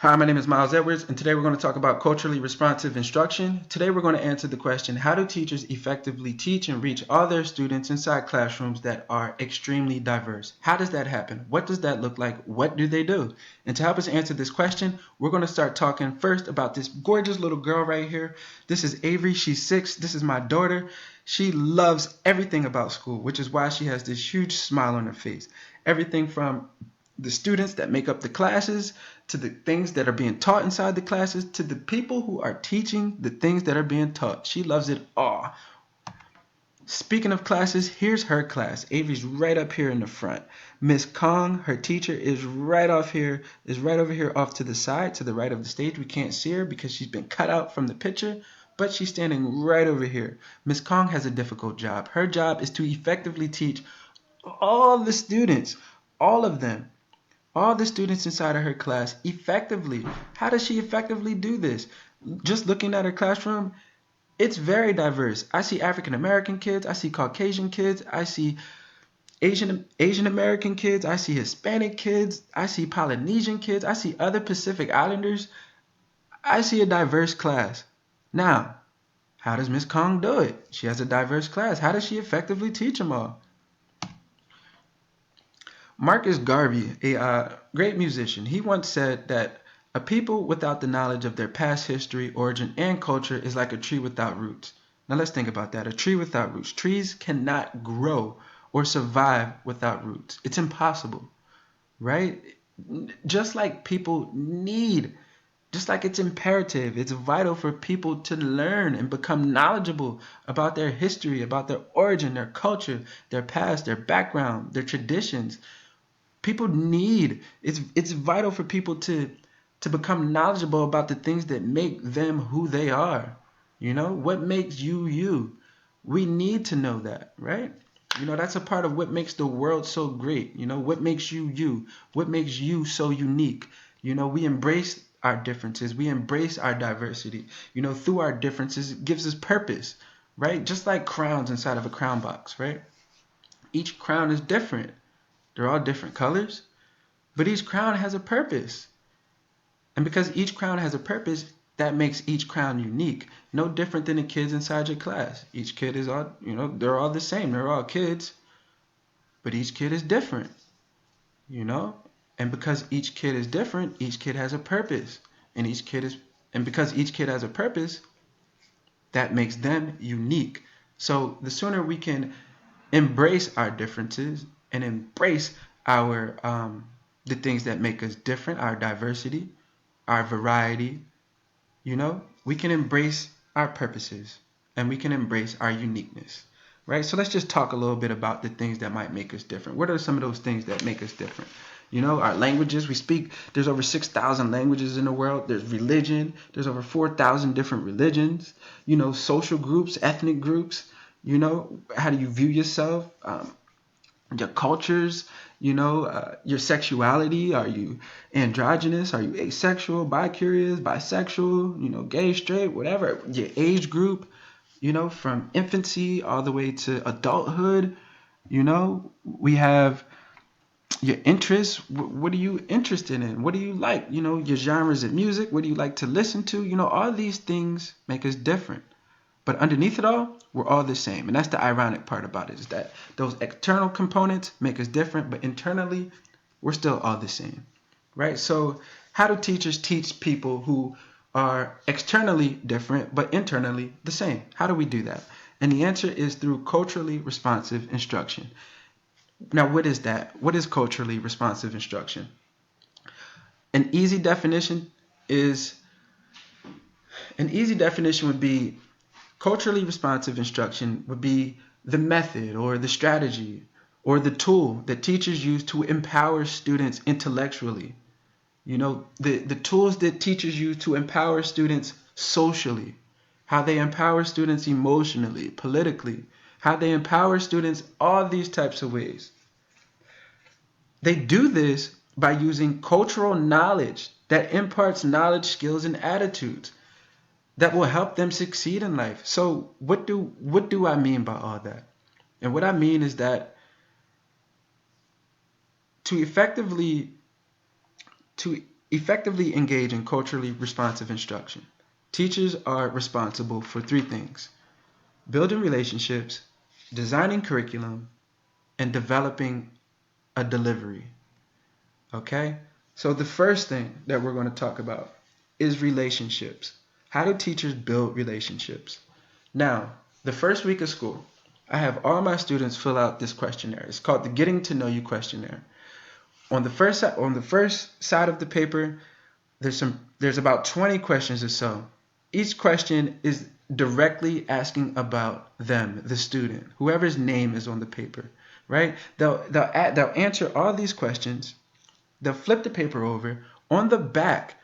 Hi, my name is Miles Edwards, and today we're going to talk about culturally responsive instruction. Today we're going to answer the question, how do teachers effectively teach and reach all their students inside classrooms that are extremely diverse? How does that happen? What does that look like? What do they do? And to help us answer this question, we're going to start talking first about this gorgeous little girl right here. This is Avery. She's 6. This is my daughter. She loves everything about school, which is why she has this huge smile on her face. Everything from the students that make up the classes, to the things that are being taught inside the classes, to the people who are teaching the things that are being taught. She loves it all. Speaking of classes, here's her class. Avery's right up here in the front. Miss Kong, her teacher, is right over here off to the side, to the right of the stage. We can't see her because she's been cut out from the picture, but she's standing right over here. Miss Kong has a difficult job. Her job is to effectively teach all the students, all of them, all the students inside of her class effectively. How does she effectively do this? Just looking at her classroom, it's very diverse. I see African American kids, I see Caucasian kids, I see Asian American kids, I see Hispanic kids, I see Polynesian kids, I see other Pacific Islanders. I see a diverse class. Now, how does Miss Kong do it? She has a diverse class. How does she effectively teach them all? Marcus Garvey, a great musician, he once said that a people without the knowledge of their past history, origin, and culture is like a tree without roots. Now let's think about that. A tree without roots. Trees cannot grow or survive without roots. It's impossible, right? Just like people need, just like it's imperative, it's vital for people to learn and become knowledgeable about their history, about their origin, their culture, their past, their background, their traditions. People need, it's vital for people to become knowledgeable about the things that make them who they are. What makes you you. We need to know that, right? That's a part of what makes the world so great. What makes you you. What makes you so unique. We embrace our differences, we embrace our diversity. Through our differences, it gives us purpose, right? Just like crowns inside of a crown box, right? Each crown is different. They're all different colors, but each crown has a purpose. And because each crown has a purpose, that makes each crown unique. No different than the kids inside your class. Each kid is all, they're all the same. They're all kids, but each kid is different, you know? And because each kid is different, each kid has a purpose. And because each kid has a purpose, that makes them unique. So the sooner we can embrace our differences and embrace our the things that make us different, our diversity, our variety, we can embrace our purposes and we can embrace our uniqueness, right? So let's just talk a little bit about the things that might make us different. What are some of those things that make us different? Our languages, we speak, there's over 6,000 languages in the world. There's religion, there's over 4,000 different religions, social groups, ethnic groups, how do you view yourself? Your cultures, your sexuality. Are you androgynous? Are you asexual, bi-curious, bisexual, gay, straight, whatever? Your age group, from infancy all the way to adulthood. We have your interests. What are you interested in? What do you like? Your genres of music. What do you like to listen to? All these things make us different. But underneath it all, we're all the same. And that's the ironic part about it, is that those external components make us different, but internally, we're still all the same, right? So how do teachers teach people who are externally different, but internally the same? How do we do that? And the answer is through culturally responsive instruction. Now, what is that? What is culturally responsive instruction? An easy definition is an easy definition would be culturally responsive instruction would be the method or the strategy or the tool that teachers use to empower students intellectually. The tools that teachers use to empower students socially, how they empower students emotionally, politically, how they empower students, all these types of ways. They do this by using cultural knowledge that imparts knowledge, skills, and attitudes that will help them succeed in life. So what do I mean by all that? And what I mean is that to effectively effectively engage in culturally responsive instruction. Teachers are responsible for three things: building relationships, designing curriculum, and developing a delivery. Okay? So the first thing that we're going to talk about is relationships. How do teachers build relationships? Now, the first week of school, I have all my students fill out this questionnaire. It's called the Getting to Know You questionnaire. On the first side of the paper, there's about 20 questions or so. Each question is directly asking about them, the student, whoever's name is on the paper, right? They'll answer all these questions. They'll flip the paper over. On the back,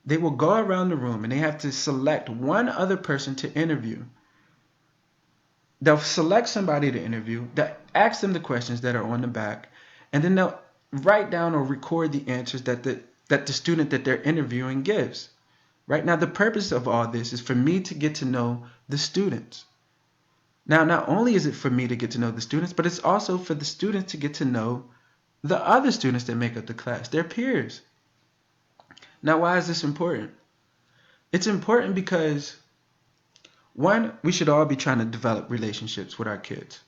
they will go around the room and they have to select one other person to interview. They'll select somebody to interview, that ask them the questions that are on the back, and then they'll write down or record the answers that the student that they're interviewing gives. Right now, the purpose of all this is for me to get to know the students. Now, not only is it for me to get to know the students, but it's also for the students to get to know the other students that make up the class, their peers. Now, why is this important? It's important because, one, we should all be trying to develop relationships with our kids.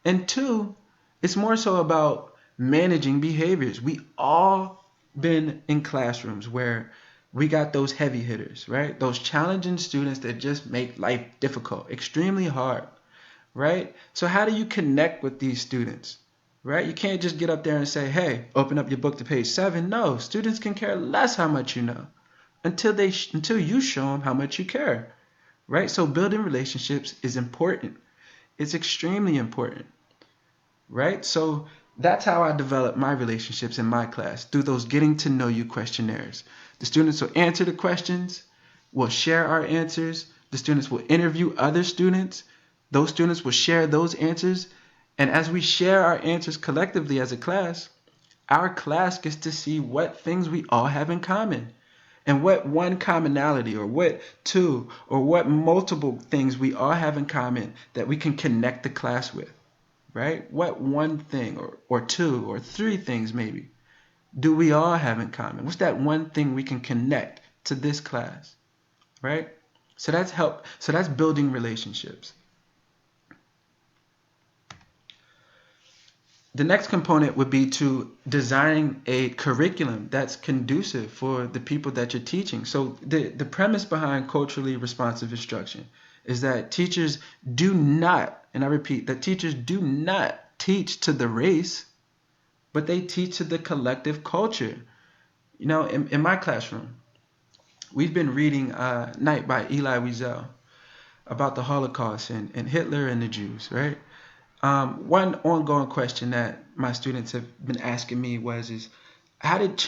And two, it's more so about managing behaviors. We all been in classrooms where we got those heavy hitters, right? Those challenging students that just make life difficult, extremely hard, right? So how do you connect with these students, right? You can't just get up there and say, hey, open up your book to page 7. No, students can care less how much you know until you show them how much you care, right? So building relationships is important. It's extremely important, right? So that's how I develop my relationships in my class, through those getting to know you questionnaires. The students will answer the questions, we'll share our answers, the students will interview other students, those students will share those answers, and as we share our answers collectively as a class, our class gets to see what things we all have in common, and what one commonality, or what two, or what multiple things we all have in common that we can connect the class with, right? What one thing, or two, or three things maybe, do we all have in common? What's that one thing we can connect to this class, right? So that's building relationships. The next component would be to design a curriculum that's conducive for the people that you're teaching. So the premise behind culturally responsive instruction is that teachers do not, and I repeat, that teachers do not teach to the race, but they teach to the collective culture. You know, in my classroom, we've been reading Night by Elie Wiesel about the Holocaust and Hitler and the Jews, right? One ongoing question that my students have been asking me is how did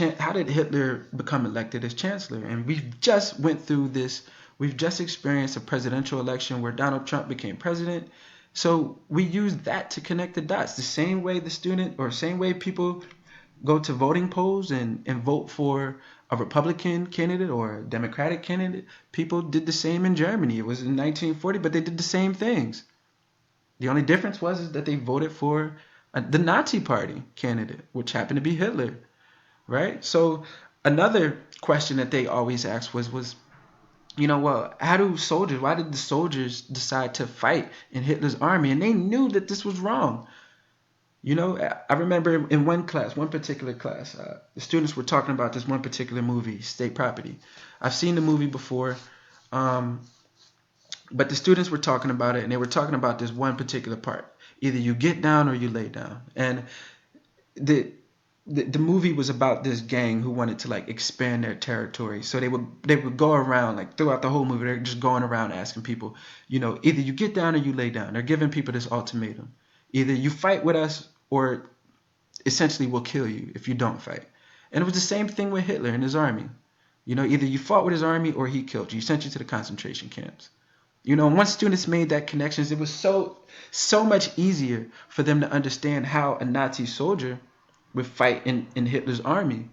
Hitler become elected as chancellor? And we've just went through this. We've just experienced a presidential election where Donald Trump became president. So we use that to connect the dots. The same way people go to voting polls and vote for a Republican candidate or a Democratic candidate, people did the same in Germany. It was in 1940, but they did the same things. The only difference was that they voted for the Nazi Party candidate, which happened to be Hitler, right? So another question that they always asked was, well, why did the soldiers decide to fight in Hitler's army? And they knew that this was wrong. I remember in one particular class, the students were talking about this one particular movie, State Property. I've seen the movie before, but the students were talking about it, and they were talking about this one particular part. Either you get down or you lay down. And the movie was about this gang who wanted to expand their territory. So they would go around throughout the whole movie. They're just going around asking people, either you get down or you lay down. They're giving people this ultimatum: either you fight with us, or essentially we'll kill you if you don't fight. And it was the same thing with Hitler and his army. Either you fought with his army or he killed you. He sent you to the concentration camps. Once students made that connections, it was so much easier for them to understand how a Nazi soldier would fight in Hitler's army,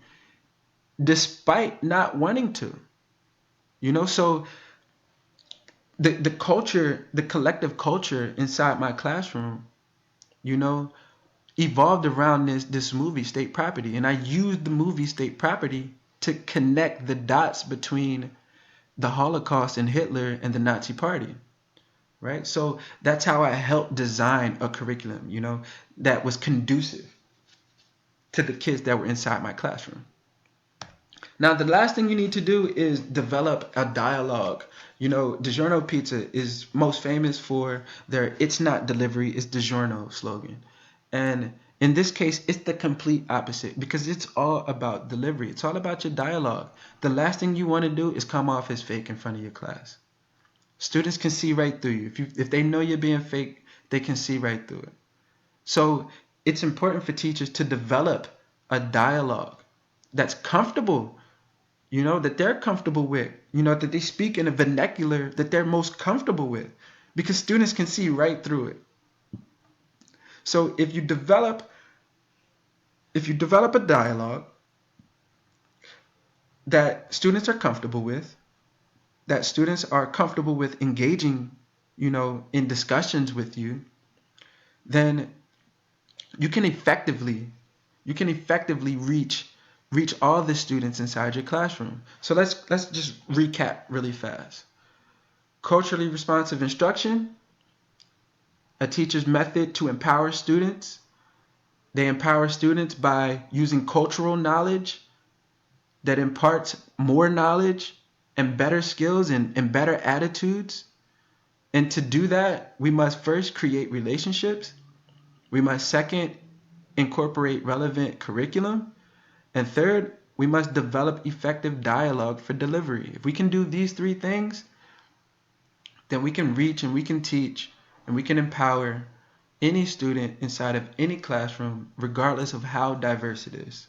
despite not wanting to. So the culture, the collective culture inside my classroom, evolved around this movie, State Property. And I used the movie State Property to connect the dots between the Holocaust and Hitler and the Nazi Party, right? So that's how I helped design a curriculum, that was conducive to the kids that were inside my classroom. Now, the last thing you need to do is develop a dialogue. DiGiorno Pizza is most famous for their "It's not delivery, it's DiGiorno" slogan. And in this case, it's the complete opposite because it's all about delivery. It's all about your dialogue. The last thing you want to do is come off as fake in front of your class. Students can see right through you. If they know you're being fake, they can see right through it. So it's important for teachers to develop a dialogue that's comfortable, that they're comfortable with, that they speak in a vernacular that they're most comfortable with, because students can see right through it. So if you develop a dialogue that students are comfortable with, that students are comfortable with engaging, in discussions with you, then you can effectively reach all the students inside your classroom. So let's just recap really fast. Culturally responsive instruction, a teacher's method to empower students. They empower students by using cultural knowledge that imparts more knowledge and better skills and better attitudes. And to do that, we must first create relationships. We must second incorporate relevant curriculum. And third, we must develop effective dialogue for delivery. If we can do these three things, then we can reach and we can teach and we can empower any student inside of any classroom, regardless of how diverse it is.